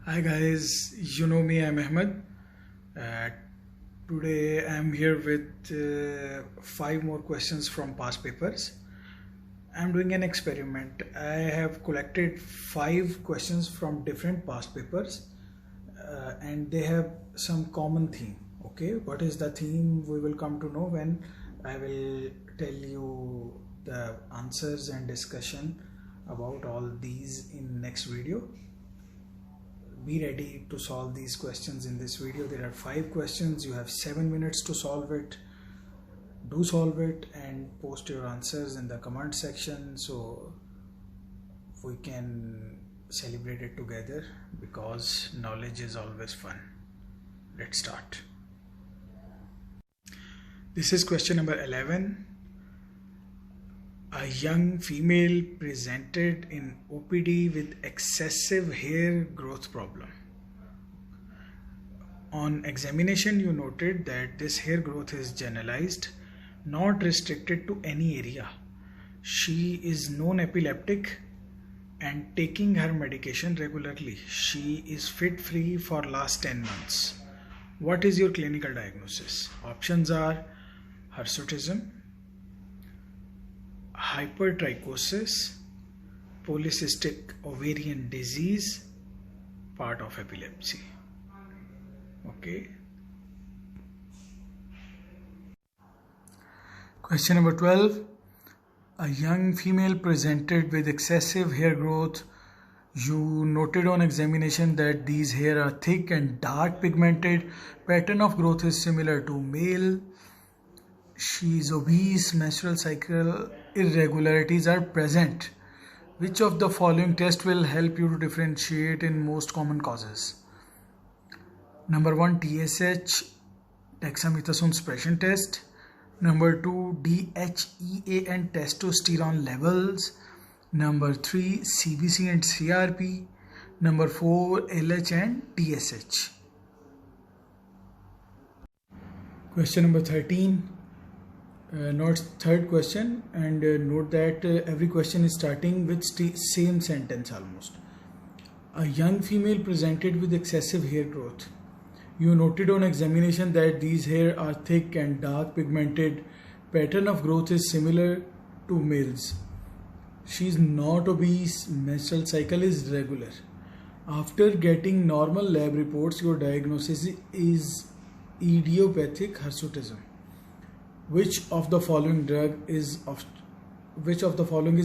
Hi guys, you know me, I'm Ahmed. Uh, Today I'm here with 5 more questions from past papers. I'm doing an experiment. I have collected 5 questions from different past papers and they have some common theme. Okay, what is the theme? We will come to know when I will tell you the answers and discussion about all these in next video. Be ready to solve these questions in this video. There are 5 questions. You have 7 minutes to solve it. Do solve it and post your answers in the comment section so we can celebrate it together, because knowledge is always fun. Let's start. This is question number 11. A young female presented in OPD with excessive hair growth problem. On examination, you noted that this hair growth is generalized, not restricted to any area. She is known epileptic and taking her medication regularly. She is fit-free for last 10 months. What is your clinical diagnosis? Options are hirsutism, hypertrichosis, polycystic ovarian disease, part of epilepsy. Okay. Question number 12. A young female presented with excessive hair growth. You noted on examination that these hair are thick and dark pigmented. Pattern of growth is similar to male. She is obese. Menstrual cycle irregularities are present. Which of the following tests will help you to differentiate in most common causes? Number 1, TSH, dexamethasone suppression test. Number 2, DHEA and testosterone levels. Number 3, CBC and CRP. Number 4, LH and TSH. Question number 13. Note third question, and note that every question is starting with same sentence almost. A young female presented with excessive hair growth. You noted on examination that these hair are thick and dark pigmented. Pattern of growth is similar to males. She is not obese. Menstrual cycle is regular. After getting normal lab reports, your diagnosis is idiopathic hirsutism. Which of the following is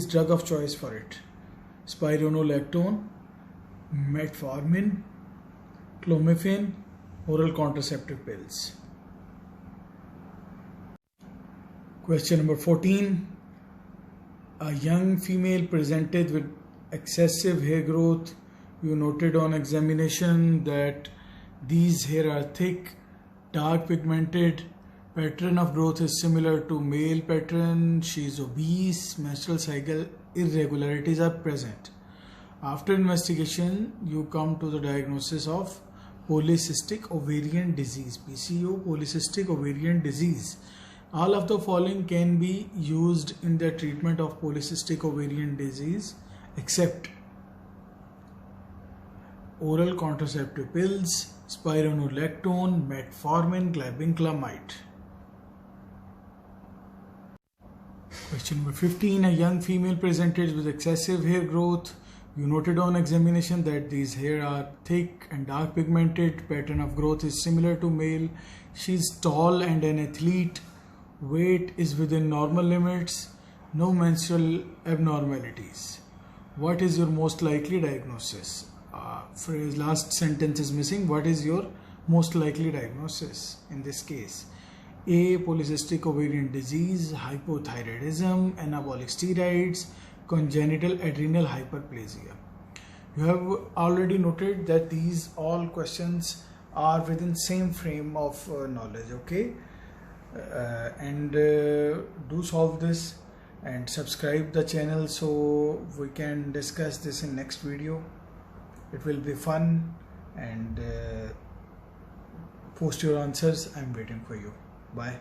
drug of choice for it? Spironolactone, metformin, clomiphene, oral contraceptive pills. Question number 14. A young female presented with excessive hair growth. You noted on examination that these hair are thick, dark pigmented. Pattern of growth is similar to male pattern. She is obese. Menstrual cycle irregularities are present. After investigation, you come to the diagnosis of polycystic ovarian disease, PCO, polycystic ovarian disease. All of the following can be used in the treatment of polycystic ovarian disease except oral contraceptive pills, spironolactone, metformin, glibenclamide. Question number 15. A young female presented with excessive hair growth. You noted on examination that these hair are thick and dark pigmented. Pattern of growth is similar to male. She is tall and an athlete. Weight is within normal limits. No menstrual abnormalities. What is your most likely diagnosis? Phrase last sentence is missing. What is your most likely diagnosis in this case? A. Polycystic ovarian disease, hypothyroidism, anabolic steroids, congenital adrenal hyperplasia. You have already noted that these all questions are within same frame of knowledge. Okay, do solve this and subscribe the channel so we can discuss this in next video. It will be fun, and post your answers. I'm waiting for you. Bye.